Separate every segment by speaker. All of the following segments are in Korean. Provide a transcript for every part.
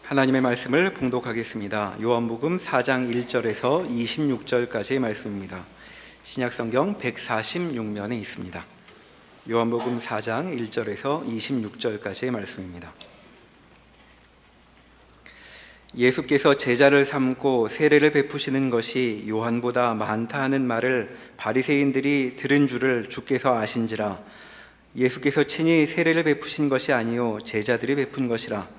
Speaker 1: 하나님의 말씀을 봉독하겠습니다. 요한복음 4장 1절에서 26절까지의 말씀입니다. 신약성경 146면에 있습니다. 요한복음 4장 1절에서 26절까지의 말씀입니다. 예수께서 제자를 삼고 세례를 베푸시는 것이 요한보다 많다 하는 말을 바리새인들이 들은 줄을 주께서 아신지라. 예수께서 친히 세례를 베푸신 것이 아니요 제자들이 베푼 것이라.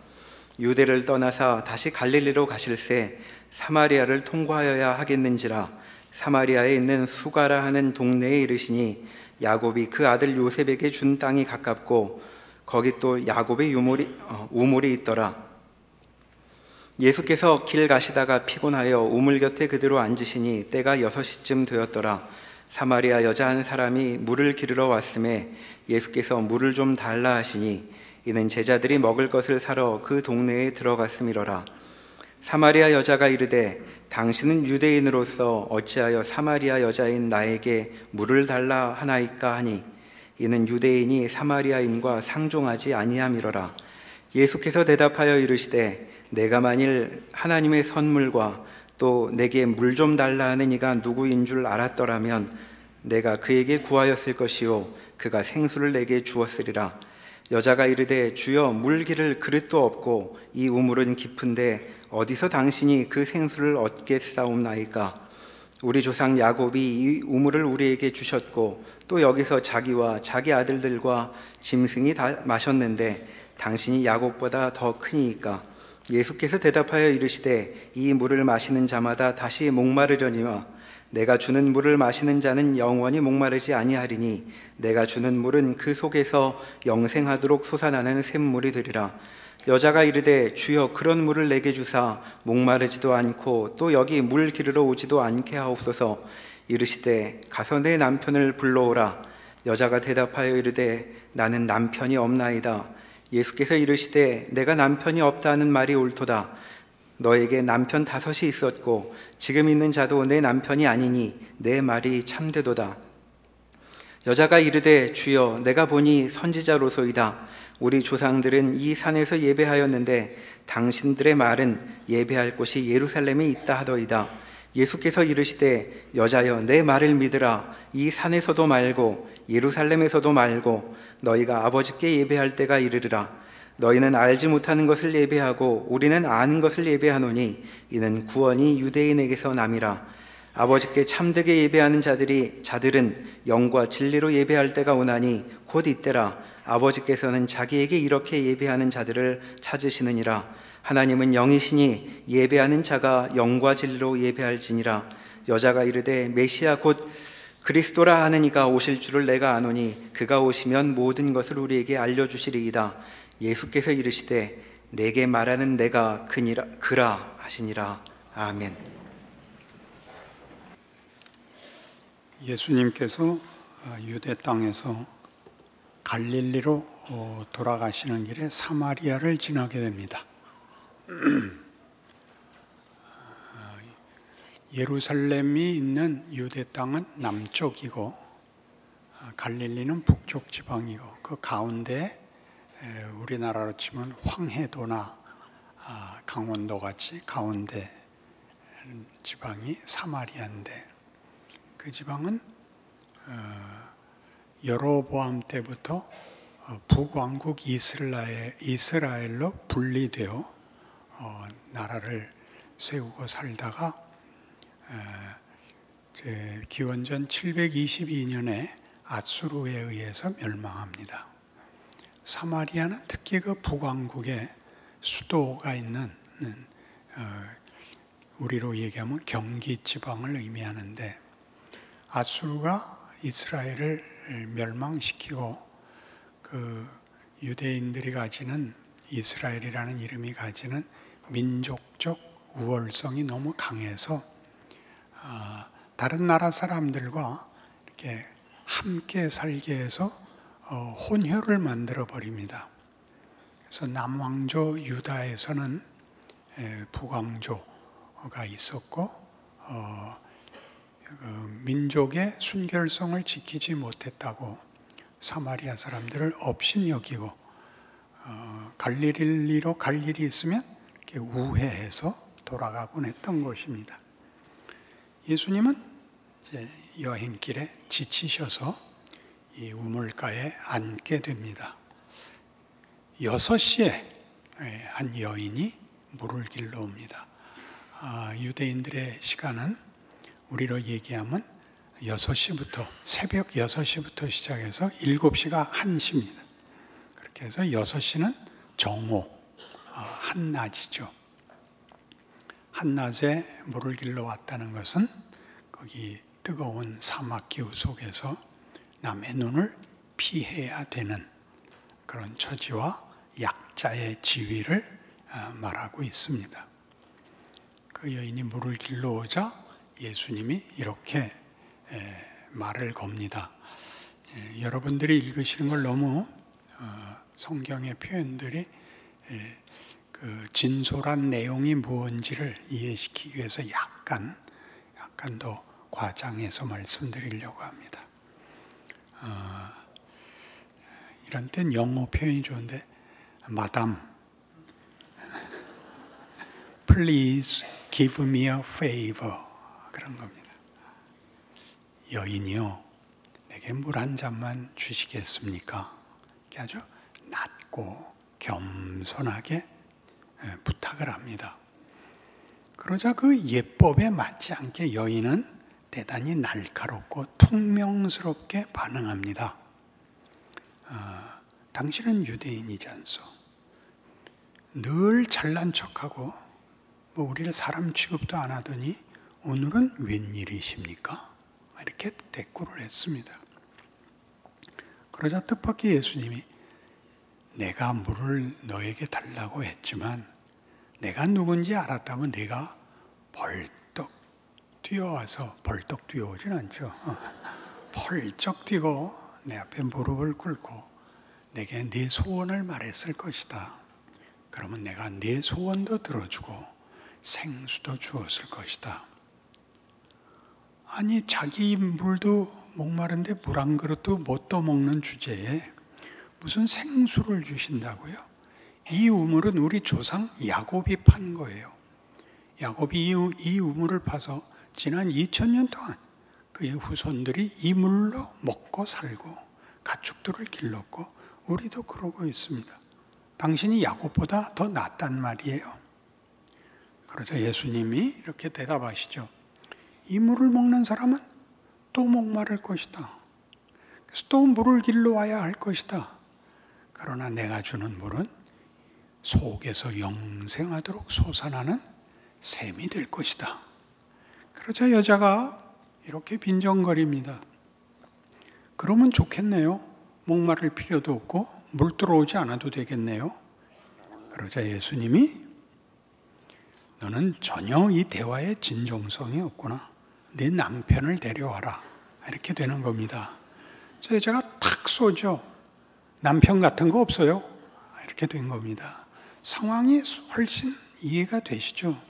Speaker 1: 유대를 떠나사 다시 갈릴리로 가실새 사마리아를 통과하여야 하겠는지라. 사마리아에 있는 수가라 하는 동네에 이르시니 야곱이 그 아들 요셉에게 준 땅이 가깝고 거기 또 야곱의 우물이 있더라. 예수께서 길 가시다가 피곤하여 우물 곁에 그대로 앉으시니 때가 6시쯤 되었더라. 사마리아 여자 한 사람이 물을 기르러 왔음에 예수께서 물을 좀 달라 하시니 이는 제자들이 먹을 것을 사러 그 동네에 들어갔음이로라. 사마리아 여자가 이르되 당신은 유대인으로서 어찌하여 사마리아 여자인 나에게 물을 달라 하나이까 하니 이는 유대인이 사마리아인과 상종하지 아니함이로라. 예수께서 대답하여 이르시되 내가 만일 하나님의 선물과 또 내게 물 좀 달라 하는 이가 누구인 줄 알았더라면 내가 그에게 구하였을 것이요 그가 생수를 내게 주었으리라. 여자가 이르되 주여 물 기를 그릇도 없고 이 우물은 깊은데 어디서 당신이 그 생수를 얻겠사옵나이까. 우리 조상 야곱이 이 우물을 우리에게 주셨고 또 여기서 자기와 자기 아들들과 짐승이 다 마셨는데 당신이 야곱보다 더 크니이까. 예수께서 대답하여 이르시되 이 물을 마시는 자마다 다시 목마르려니와 내가 주는 물을 마시는 자는 영원히 목마르지 아니하리니 내가 주는 물은 그 속에서 영생하도록 솟아나는 샘물이 되리라. 여자가 이르되 주여 그런 물을 내게 주사 목마르지도 않고 또 여기 물 기르러 오지도 않게 하옵소서. 이르시되 가서 내 남편을 불러오라. 여자가 대답하여 이르되 나는 남편이 없나이다. 예수께서 이르시되 내가 남편이 없다 하는 말이 옳도다. 너에게 남편 5이 있었고 지금 있는 자도 내 남편이 아니니 내 말이 참되도다. 여자가 이르되 주여 내가 보니 선지자로소이다. 우리 조상들은 이 산에서 예배하였는데 당신들의 말은 예배할 곳이 예루살렘에 있다 하더이다. 예수께서 이르시되 여자여 내 말을 믿으라. 이 산에서도 말고 예루살렘에서도 말고 너희가 아버지께 예배할 때가 이르리라. 너희는 알지 못하는 것을 예배하고 우리는 아는 것을 예배하노니 이는 구원이 유대인에게서 남이라. 아버지께 참되게 예배하는 자들은 영과 진리로 예배할 때가 오나니 곧 이때라. 아버지께서는 자기에게 이렇게 예배하는 자들을 찾으시느니라. 하나님은 영이시니 예배하는 자가 영과 진리로 예배할지니라. 여자가 이르되 메시아 곧 그리스도라 하는 이가 오실 줄을 내가 아노니 그가 오시면 모든 것을 우리에게 알려주시리이다. 예수께서 이르시되 내게 말하는 내가 그라 하시니라. 아멘.
Speaker 2: 예수님께서 유대 땅에서 갈릴리로 돌아가시는 길에 사마리아를 지나게 됩니다. 예루살렘이 있는 유대 땅은 남쪽이고 갈릴리는 북쪽 지방이고 그 가운데 우리나라로 치면 황해도나 강원도 같이 가운데 지방이 사마리아인데 그 지방은 여로보암 때부터 북왕국 이스라엘로 분리되어 나라를 세우고 살다가 기원전 722년에 아수르에 의해서 멸망합니다. 사마리아는 특히 그 북왕국의 수도가 있는 우리로 얘기하면 경기 지방을 의미하는데 아수르가 이스라엘을 멸망시키고 그 유대인들이 가지는 이스라엘이라는 이름이 가지는 민족적 우월성이 너무 강해서 다른 나라 사람들과 이렇게 함께 살게 해서 혼혈을 만들어 버립니다. 그래서 남왕조 유다에서는 북왕조가 있었고 민족의 순결성을 지키지 못했다고 사마리아 사람들을 업신 여기고 갈릴리로 갈 일이 있으면 이렇게 우회해서 돌아가곤 했던 곳입니다. 예수님은 이제 여행길에 지치셔서 이 우물가에 앉게 됩니다. 6시에 한 여인이 물을 길러 옵니다. 유대인들의 시간은 우리로 얘기하면 6시부터, 새벽 6시부터 시작해서 7시가 1시입니다. 그렇게 해서 6시는 정오, 한낮이죠. 한낮에 물을 길러 왔다는 것은 거기 뜨거운 사막기후 속에서 남의 눈을 피해야 되는 그런 처지와 약자의 지위를 말하고 있습니다. 그 여인이 물을 길러 오자 예수님이 이렇게 말을 겁니다. 여러분들이 읽으시는 걸 너무 성경의 표현들이 그 진솔한 내용이 무언지를 이해시키기 위해서 약간 더 과장해서 말씀드리려고 합니다. 이런 땐 영어 표현이 좋은데, Madam, please give me a favor. 그런 겁니다. 여인이요, 내게 물 한 잔만 주시겠습니까? 아주 낮고 겸손하게 부탁을 합니다. 그러자 그 예법에 맞지 않게 여인은 대단히 날카롭고 퉁명스럽게 반응합니다. 당신은 유대인이지 않소? 늘 잘난 척하고 우리를 사람 취급도 안 하더니 오늘은 웬일이십니까? 이렇게 대꾸를 했습니다. 그러자 뜻밖의 예수님이 내가 물을 너에게 달라고 했지만 내가 누군지 알았다면 내가 벌떡 뛰어와서, 벌떡 뛰어오진 않죠. 펄쩍 뛰고 내 앞에 무릎을 꿇고 내게 네 소원을 말했을 것이다. 그러면 내가 네 소원도 들어주고 생수도 주었을 것이다. 아니, 자기 물도 목마른데 물 한 그릇도 못 떠먹는 주제에 무슨 생수를 주신다고요? 이 우물은 우리 조상 야곱이 판 거예요. 야곱이 이 우물을 파서 지난 2000년 동안 그의 후손들이 이 물로 먹고 살고 가축들을 길렀고 우리도 그러고 있습니다. 당신이 야곱보다 더 낫단 말이에요. 그러자 예수님이 이렇게 대답하시죠. 이 물을 먹는 사람은 또 목마를 것이다. 그래서 또 물을 길러 와야 할 것이다. 그러나 내가 주는 물은 속에서 영생하도록 솟아나는 샘이 될 것이다. 그러자 여자가 이렇게 빈정거립니다. 그러면 좋겠네요. 목마를 필요도 없고 물 들어오지 않아도 되겠네요. 그러자 예수님이 너는 전혀 이 대화에 진정성이 없구나. 네 남편을 데려와라. 이렇게 되는 겁니다. 그래서 여자가 탁 쏘죠. 남편 같은 거 없어요? 이렇게 된 겁니다. 상황이 훨씬 이해가 되시죠?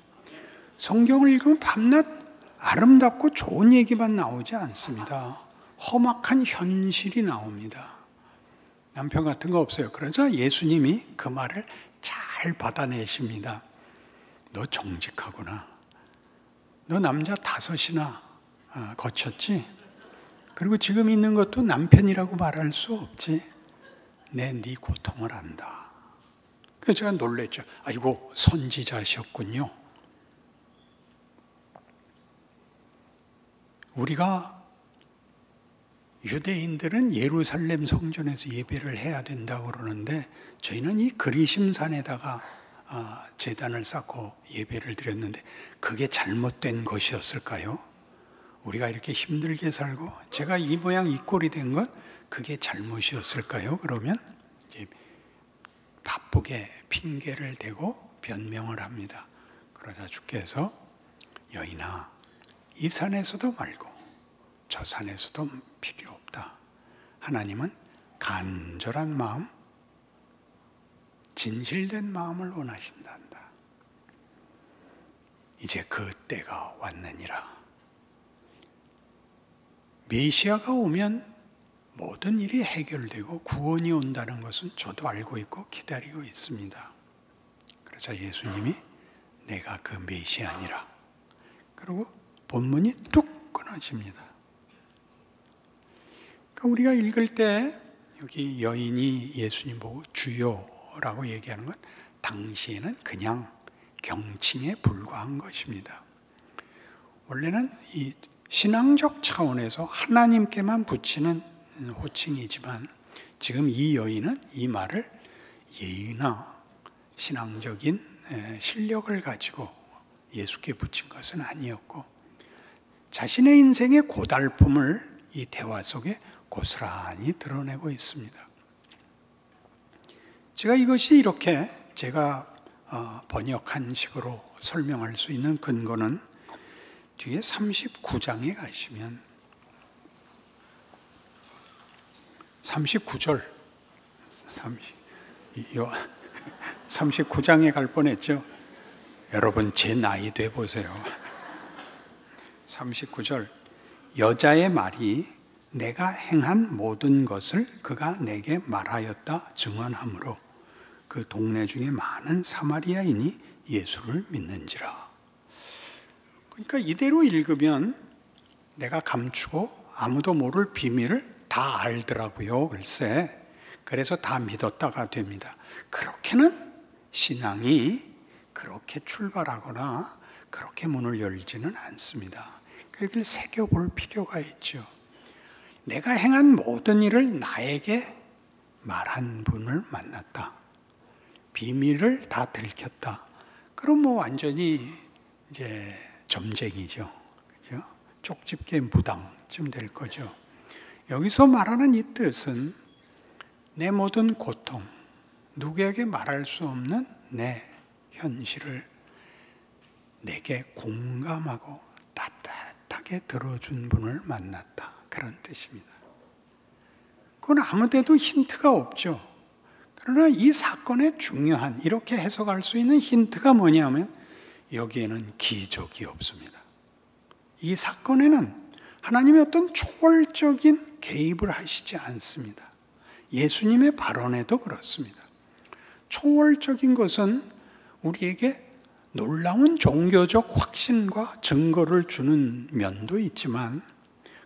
Speaker 2: 성경을 읽으면 밤낮 아름답고 좋은 얘기만 나오지 않습니다. 험악한 현실이 나옵니다. 남편 같은 거 없어요. 그러자 예수님이 그 말을 잘 받아내십니다. 너 정직하구나. 너 남자 5이나 거쳤지? 그리고 지금 있는 것도 남편이라고 말할 수 없지. 네 고통을 안다. 그래서 제가 놀랬죠. 아이고, 선지자셨군요. 우리가 유대인들은 예루살렘 성전에서 예배를 해야 된다고 그러는데 저희는 이 그리심산에다가 제단을 쌓고 예배를 드렸는데 그게 잘못된 것이었을까요? 우리가 이렇게 힘들게 살고 제가 이 모양 이 꼴이 된 건 그게 잘못이었을까요? 그러면 이제 바쁘게 핑계를 대고 변명을 합니다. 그러자 주께서 여인아, 이 산에서도 말고 저 산에서도 필요 없다. 하나님은 간절한 마음, 진실된 마음을 원하신단다. 이제 그 때가 왔느니라. 메시아가 오면 모든 일이 해결되고 구원이 온다는 것은 저도 알고 있고 기다리고 있습니다. 그래서 예수님이 내가 그 메시아니라. 그리고 본문이 뚝 끊어집니다. 그러니까 우리가 읽을 때 여기 여인이 예수님 보고 주여라고 얘기하는 건 당시에는 그냥 경칭에 불과한 것입니다. 원래는 이 신앙적 차원에서 하나님께만 붙이는 호칭이지만 지금 이 여인은 이 말을 예의나 신앙적인 실력을 가지고 예수께 붙인 것은 아니었고 자신의 인생의 고달픔을 이 대화 속에 고스란히 드러내고 있습니다. 제가 이것이 이렇게 제가 번역한 식으로 설명할 수 있는 근거는 뒤에 39장에 가시면 39절 39장에 갈 뻔했죠. 여러분 제 나이 돼 보세요. 39절 여자의 말이 내가 행한 모든 것을 그가 내게 말하였다 증언하므로 그 동네 중에 많은 사마리아인이 예수를 믿는지라. 그러니까 이대로 읽으면 내가 감추고 아무도 모를 비밀을 다 알더라고요. 글쎄. 그래서 다 믿었다가 됩니다. 그렇게는 신앙이 그렇게 출발하거나 그렇게 문을 열지는 않습니다. 그걸 새겨볼 필요가 있죠. 내가 행한 모든 일을 나에게 말한 분을 만났다. 비밀을 다 들켰다. 그럼 뭐 완전히 이제 점쟁이죠. 그죠? 쪽집게 무당쯤 될 거죠. 여기서 말하는 이 뜻은 내 모든 고통, 누구에게 말할 수 없는 내 현실을 내게 공감하고 따뜻하게 들어준 분을 만났다. 그런 뜻입니다. 그건 아무 데도 힌트가 없죠. 그러나 이 사건의 중요한 이렇게 해석할 수 있는 힌트가 뭐냐면 여기에는 기적이 없습니다. 이 사건에는 하나님의 어떤 초월적인 개입을 하시지 않습니다. 예수님의 발언에도 그렇습니다. 초월적인 것은 우리에게 놀라운 종교적 확신과 증거를 주는 면도 있지만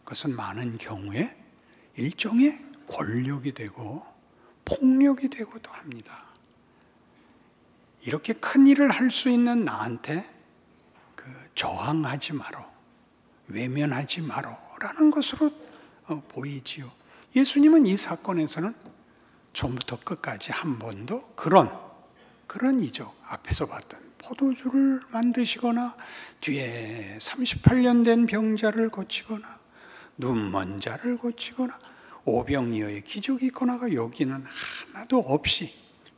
Speaker 2: 그것은 많은 경우에 일종의 권력이 되고 폭력이 되고도 합니다. 이렇게 큰 일을 할 수 있는 나한테 저항하지 마라, 외면하지 마라라는 것으로 보이지요. 예수님은 이 사건에서는 처음부터 끝까지 한 번도 그런 이적, 앞에서 봤던 포도주를 만드시거나 뒤에 38년 된 병자를 고치거나 눈먼 자를 고치거나 오병이어의 기적이 있거나가 여기는 하나도 없이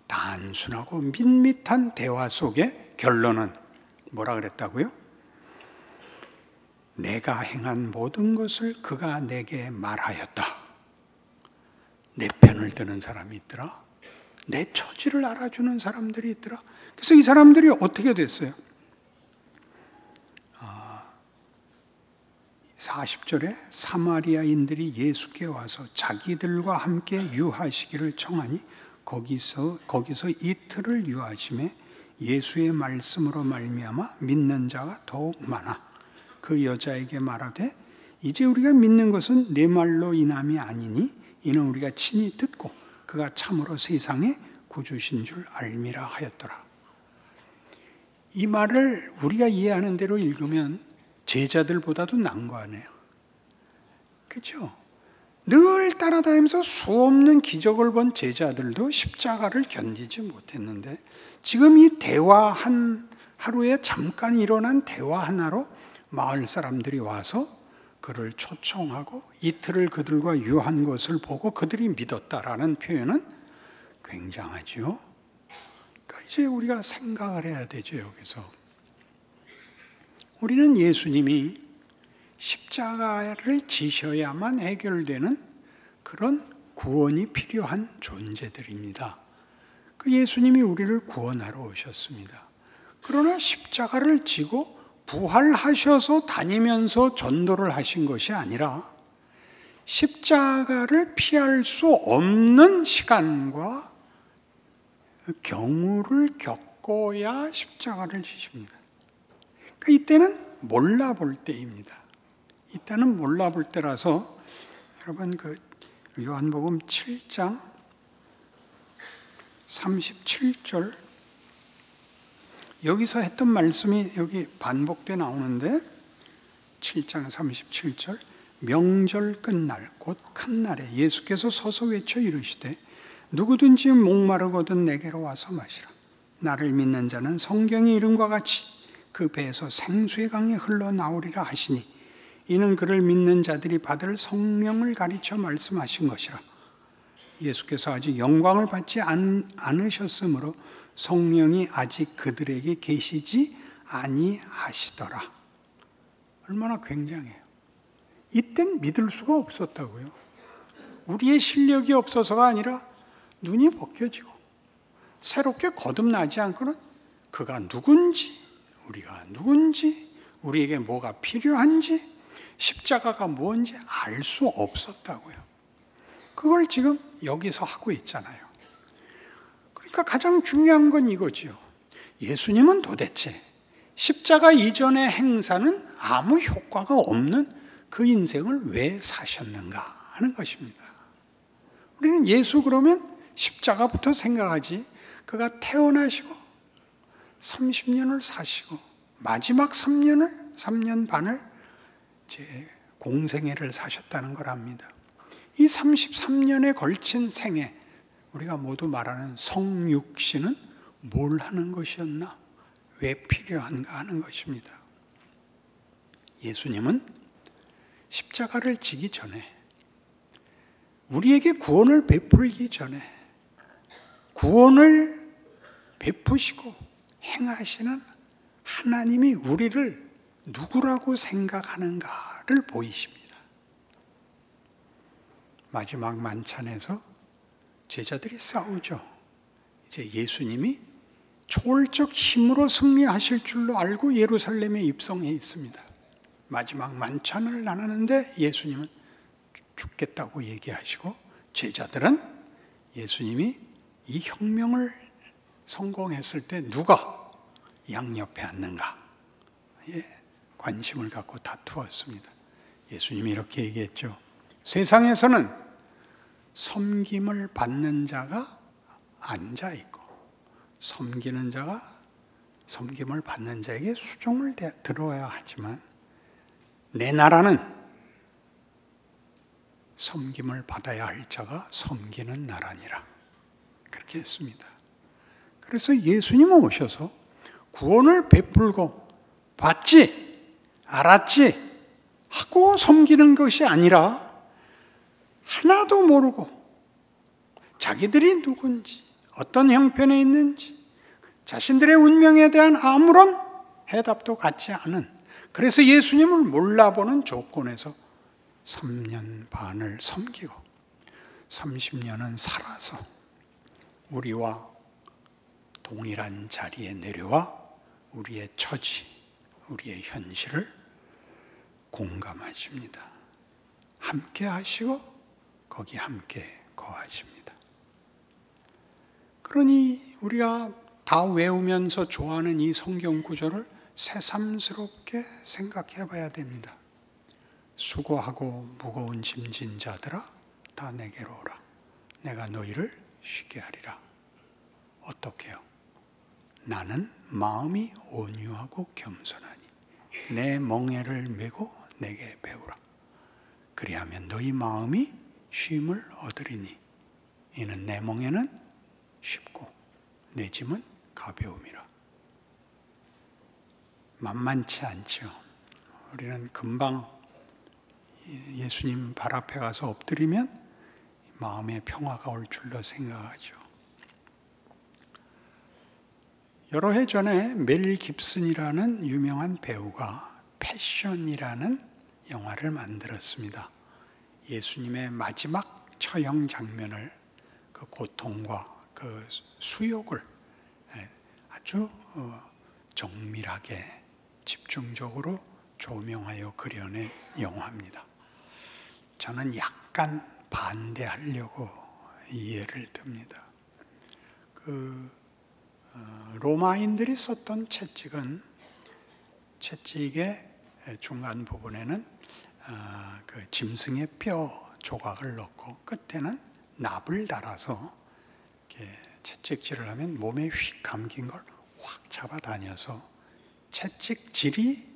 Speaker 2: 단순하고 밋밋한 대화 속의 결론은 뭐라 그랬다고요? 내가 행한 모든 것을 그가 내게 말하였다. 내 편을 드는 사람이 있더라. 내 처지를 알아주는 사람들이 있더라. 그래서 이 사람들이 어떻게 됐어요? 40절에 사마리아인들이 예수께 와서 자기들과 함께 유하시기를 청하니 거기서 이틀을 유하심에 예수의 말씀으로 말미암아 믿는 자가 더욱 많아 그 여자에게 말하되 이제 우리가 믿는 것은 내 말로 인함이 아니니 이는 우리가 친히 듣고 그가 참으로 세상의 구주신 줄 알미라 하였더라. 이 말을 우리가 이해하는 대로 읽으면 제자들보다도 난관해요. 그렇죠? 늘 따라다니면서 수없는 기적을 본 제자들도 십자가를 견디지 못했는데 지금 이 대화 하루에 잠깐 일어난 대화 하나로 마을 사람들이 와서 그를 초청하고 이틀을 그들과 유한 것을 보고 그들이 믿었다라는 표현은 굉장하죠. 그러니까 이제 우리가 생각을 해야 되죠. 여기서 우리는 예수님이 십자가를 지셔야만 해결되는 그런 구원이 필요한 존재들입니다. 그 예수님이 우리를 구원하러 오셨습니다. 그러나 십자가를 지고 부활하셔서 다니면서 전도를 하신 것이 아니라 십자가를 피할 수 없는 시간과 경우를 겪고 겪어야 십자가를 지십니다. 그러니까 이때는 몰라볼 때입니다. 이때는 몰라볼 때라서 여러분 그 요한복음 7장 37절 여기서 했던 말씀이 여기 반복돼 나오는데 7장 37절 명절 끝날 곧 큰 날에 예수께서 서서 외쳐 이르시되 누구든지 목마르거든 내게로 와서 마시라. 나를 믿는 자는 성경의 이름과 같이 그 배에서 생수의 강이 흘러나오리라 하시니 이는 그를 믿는 자들이 받을 성령을 가리켜 말씀하신 것이라. 예수께서 아직 영광을 받지 않으셨으므로 성령이 아직 그들에게 계시지 아니하시더라. 얼마나 굉장해요. 이땐 믿을 수가 없었다고요. 우리의 실력이 없어서가 아니라 눈이 벗겨지고 새롭게 거듭나지 않고는 그가 누군지, 우리가 누군지, 우리에게 뭐가 필요한지, 십자가가 뭔지 알 수 없었다고요. 그걸 지금 여기서 하고 있잖아요. 그러니까 가장 중요한 건 이거지요. 예수님은 도대체 십자가 이전의 행사는 아무 효과가 없는 그 인생을 왜 사셨는가 하는 것입니다. 우리는 예수 그러면 십자가부터 생각하지, 그가 태어나시고 30년을 사시고 마지막 3년 반을 이제 공생애를 사셨다는 걸 압니다. 이 33년에 걸친 생애, 우리가 모두 말하는 성육신은 뭘 하는 것이었나? 왜 필요한가 하는 것입니다. 예수님은 십자가를 지기 전에, 우리에게 구원을 베풀기 전에 구원을 베푸시고 행하시는 하나님이 우리를 누구라고 생각하는가를 보이십니다. 마지막 만찬에서 제자들이 싸우죠. 이제 예수님이 초월적 힘으로 승리하실 줄로 알고 예루살렘에 입성해 있습니다. 마지막 만찬을 나누는데 예수님은 죽겠다고 얘기하시고 제자들은 예수님이 이 혁명을 성공했을 때 누가 양옆에 앉는가 관심을 갖고 다투었습니다. 예수님이 이렇게 얘기했죠. 세상에서는 섬김을 받는 자가 앉아 있고 섬기는 자가 섬김을 받는 자에게 수종을 들어야 하지만 내 나라는 섬김을 받아야 할 자가 섬기는 나라니라. 그렇게 했습니다. 그래서 예수님은 오셔서 구원을 베풀고 봤지, 알았지 하고 섬기는 것이 아니라 하나도 모르고 자기들이 누군지, 어떤 형편에 있는지, 자신들의 운명에 대한 아무런 해답도 갖지 않은, 그래서 예수님을 몰라보는 조건에서 3년 반을 섬기고 30년은 살아서 우리와 동일한 자리에 내려와 우리의 처지, 우리의 현실을 공감하십니다. 함께 하시고 거기 함께 거하십니다. 그러니 우리가 다 외우면서 좋아하는 이 성경 구절을 새삼스럽게 생각해 봐야 됩니다. 수고하고 무거운 짐진 자들아 다 내게로 오라. 내가 너희를 쉬게 하리라. 어떻게요? 나는 마음이 온유하고 겸손하니 내 멍에를 메고 내게 배우라. 그리하면 너희 마음이 쉼을 얻으리니 이는 내 멍에는 쉽고 내 짐은 가벼움이라. 만만치 않죠. 우리는 금방 예수님 발 앞에 가서 엎드리면 마음의 평화가 올 줄로 생각하죠. 여러 해 전에 멜 깁슨이라는 유명한 배우가 패션이라는 영화를 만들었습니다. 예수님의 마지막 처형 장면을, 그 고통과 그 수욕을 아주 정밀하게 집중적으로 조명하여 그려낸 영화입니다. 저는 약간 반대하려고 이해를 듭니다. 그 로마인들이 썼던 채찍의 중간 부분에는 그 짐승의 뼈 조각을 넣고 끝에는 납을 달아서 이렇게 채찍질을 하면 몸에 휙 감긴 걸 확 잡아다녀서 채찍질이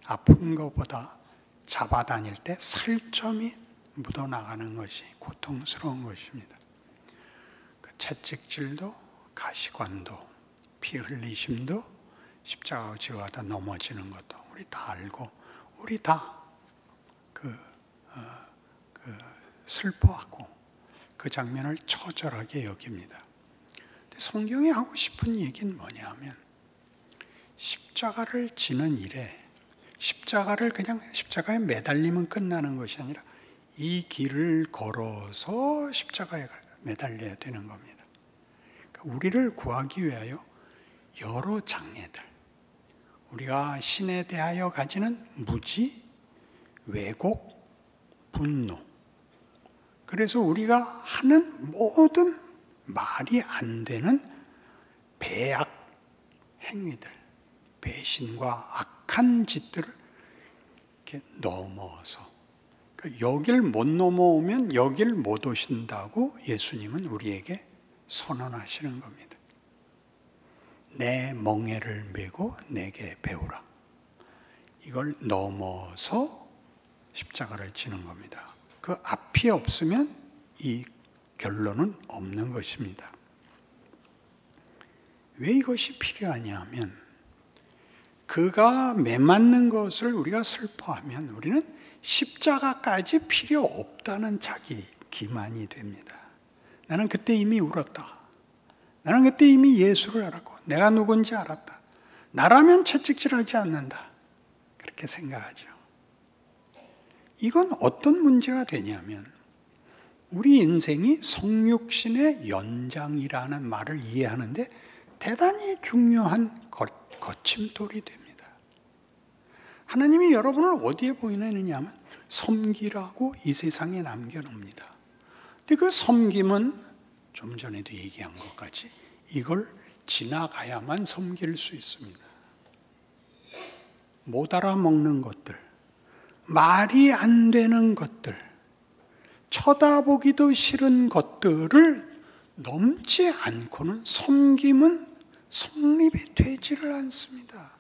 Speaker 2: 아픈 것보다 잡아다닐 때 살점이 묻어나가는 것이 고통스러운 것입니다. 그 채찍질도 가시관도 피 흘리심도 십자가로 지어가다 넘어지는 것도 우리 다 알고 우리 다 슬퍼하고 그 장면을 처절하게 여깁니다. 성경이 하고 싶은 얘기는 뭐냐면 십자가를 지는 일에 십자가를 그냥 십자가에 매달리면 끝나는 것이 아니라 이 길을 걸어서 십자가에 매달려야 되는 겁니다. 그러니까 우리를 구하기 위하여 여러 장애들, 우리가 신에 대하여 가지는 무지, 왜곡, 분노, 그래서 우리가 하는 모든 말이 안 되는 배악 행위들, 배신과 악한 짓들을 이렇게 넘어서 여길 못 넘어오면 여길 못 오신다고 예수님은 우리에게 선언하시는 겁니다. 내 멍에를 메고 내게 배우라. 이걸 넘어서 십자가를 지는 겁니다. 그 앞이 없으면 이 결론은 없는 것입니다. 왜 이것이 필요하냐 하면 그가 매맞는 것을 우리가 슬퍼하면 우리는 십자가까지 필요 없다는 자기 기만이 됩니다. 나는 그때 이미 울었다. 나는 그때 이미 예수를 알았고 내가 누군지 알았다. 나라면 채찍질하지 않는다. 그렇게 생각하죠. 이건 어떤 문제가 되냐면 우리 인생이 성육신의 연장이라는 말을 이해하는데 대단히 중요한 거침돌이 됩니다. 하나님이 여러분을 어디에 보이느냐 하면 섬기라고 이 세상에 남겨놓습니다. 근데 그 섬김은 좀 전에도 얘기한 것 같이 이걸 지나가야만 섬길 수 있습니다. 못 알아먹는 것들, 말이 안 되는 것들, 쳐다보기도 싫은 것들을 넘지 않고는 섬김은 성립이 되지를 않습니다.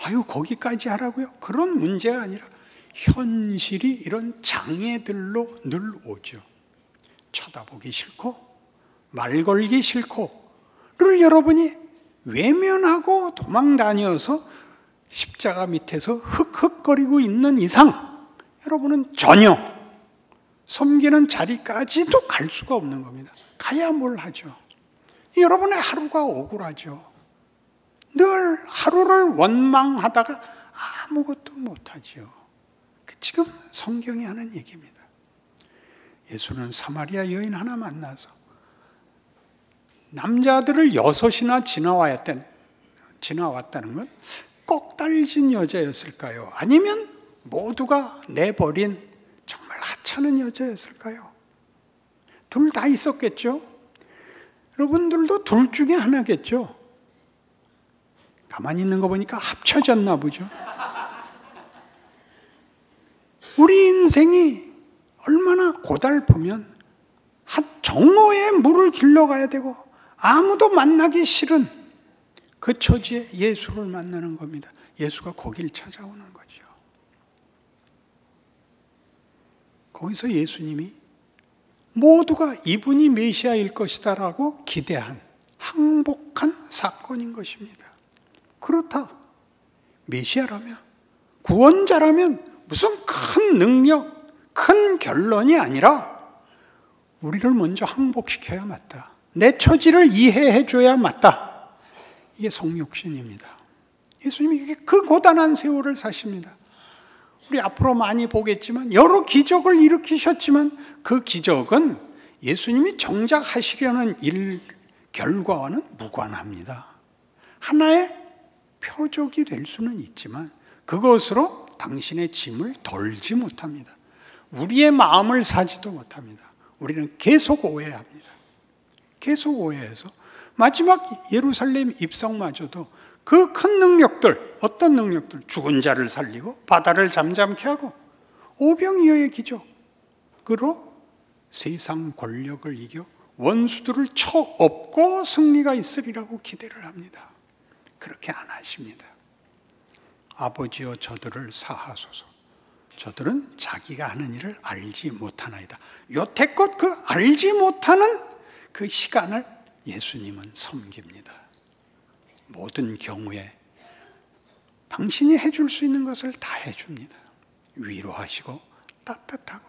Speaker 2: 아유, 거기까지 하라고요? 그런 문제가 아니라 현실이 이런 장애들로 늘 오죠. 쳐다보기 싫고 말 걸기 싫고를 여러분이 외면하고 도망다녀서 십자가 밑에서 흑흑거리고 있는 이상 여러분은 전혀 섬기는 자리까지도 갈 수가 없는 겁니다. 가야 뭘 하죠? 여러분의 하루가 억울하죠. 늘 하루를 원망하다가 아무것도 못하죠. 지금 성경이 하는 얘기입니다. 예수는 사마리아 여인 하나 만나서 남자들을 6이나 지나왔다는 건 꼭 달진 여자였을까요? 아니면 모두가 내버린 정말 하찮은 여자였을까요? 둘 다 있었겠죠? 여러분들도 둘 중에 하나겠죠? 가만히 있는 거 보니까 합쳐졌나 보죠? 우리 인생이 얼마나 고달프면 한 정오에 물을 길러가야 되고 아무도 만나기 싫은 그 처지에 예수를 만나는 겁니다. 예수가 거길 찾아오는 거죠. 거기서 예수님이 모두가 이분이 메시아일 것이다라고 기대한 항복한 사건인 것입니다. 그렇다. 메시아라면, 구원자라면 무슨 큰 능력, 큰 결론이 아니라 우리를 먼저 항복시켜야 맞다. 내 처지를 이해해 줘야 맞다. 이게 성육신입니다. 예수님이 그 고단한 세월을 사십니다. 우리 앞으로 많이 보겠지만 여러 기적을 일으키셨지만 그 기적은 예수님이 정작 하시려는 일 결과와는 무관합니다. 하나의 표적이 될 수는 있지만 그것으로 당신의 짐을 덜지 못합니다. 우리의 마음을 사지도 못합니다. 우리는 계속 오해합니다. 계속 오해해서 마지막 예루살렘 입성마저도 그 큰 능력들, 어떤 능력들? 죽은 자를 살리고 바다를 잠잠케 하고 오병이어의 기적으로 세상 권력을 이겨 원수들을 쳐엎고 승리가 있으리라고 기대를 합니다. 그렇게 안 하십니다. 아버지여 저들을 사하소서. 저들은 자기가 하는 일을 알지 못하나이다. 여태껏 그 알지 못하는 그 시간을 예수님은 섬깁니다. 모든 경우에 당신이 해줄 수 있는 것을 다 해줍니다. 위로하시고 따뜻하고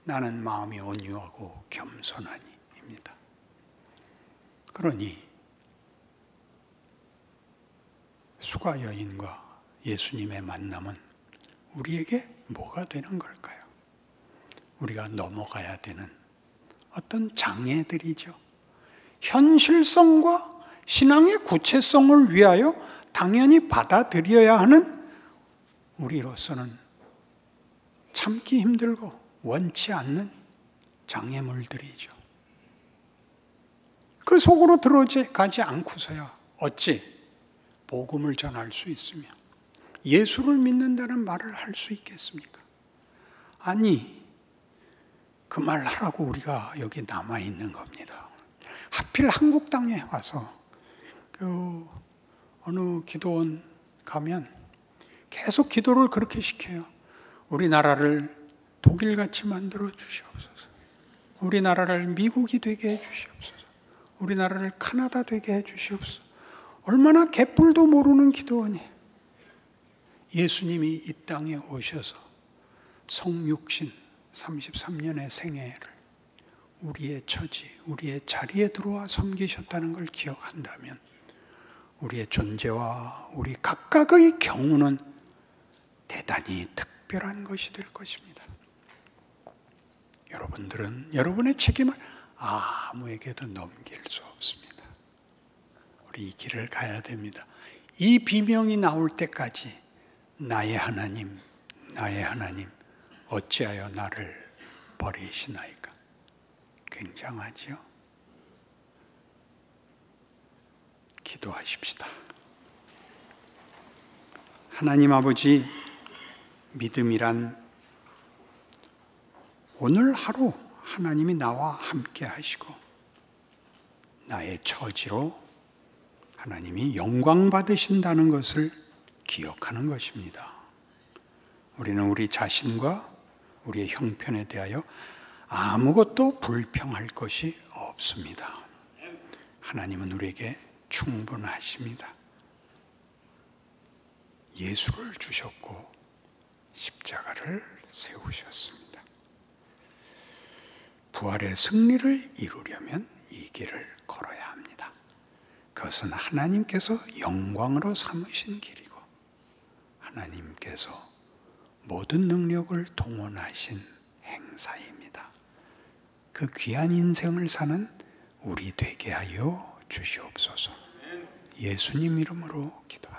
Speaker 2: 나는 마음이 온유하고 겸손하니입니다. 그러니 수가 여인과 예수님의 만남은 우리에게 뭐가 되는 걸까요? 우리가 넘어가야 되는 어떤 장애들이죠. 현실성과 신앙의 구체성을 위하여 당연히 받아들여야 하는 우리로서는 참기 힘들고 원치 않는 장애물들이죠. 그 속으로 들어가지 않고서야 어찌 복음을 전할 수 있으며 예수를 믿는다는 말을 할 수 있겠습니까? 아니, 그 말 하라고 우리가 여기 남아있는 겁니다. 하필 한국 땅에 와서 어느 기도원 가면 계속 기도를 그렇게 시켜요. 우리나라를 독일같이 만들어 주시옵소서. 우리나라를 미국이 되게 해 주시옵소서. 우리나라를 카나다 되게 해 주시옵소서. 얼마나 개뿔도 모르는 기도원이 예수님이 이 땅에 오셔서 성육신 33년의 생애를 우리의 처지, 우리의 자리에 들어와 섬기셨다는 걸 기억한다면 우리의 존재와 우리 각각의 경우는 대단히 특별한 것이 될 것입니다. 여러분들은 여러분의 책임을 아무에게도 넘길 수 없습니다. 우리 이 길을 가야 됩니다. 이 비명이 나올 때까지 나의 하나님, 나의 하나님, 어찌하여 나를 버리시나이까? 굉장하지요? 기도하십시다. 하나님 아버지, 믿음이란 오늘 하루 하나님이 나와 함께 하시고 나의 처지로 하나님이 영광 받으신다는 것을 기억하는 것입니다. 우리는 우리 자신과 우리의 형편에 대하여 아무것도 불평할 것이 없습니다. 하나님은 우리에게 충분하십니다. 예수를 주셨고 십자가를 세우셨습니다. 부활의 승리를 이루려면 이 길을 걸어야 합니다. 그것은 하나님께서 영광으로 삼으신 길이고 하나님께서 모든 능력을 동원하신 행사입니다. 그 귀한 인생을 사는 우리 되게 하여 주시옵소서. 예수님 이름으로 기도합니다.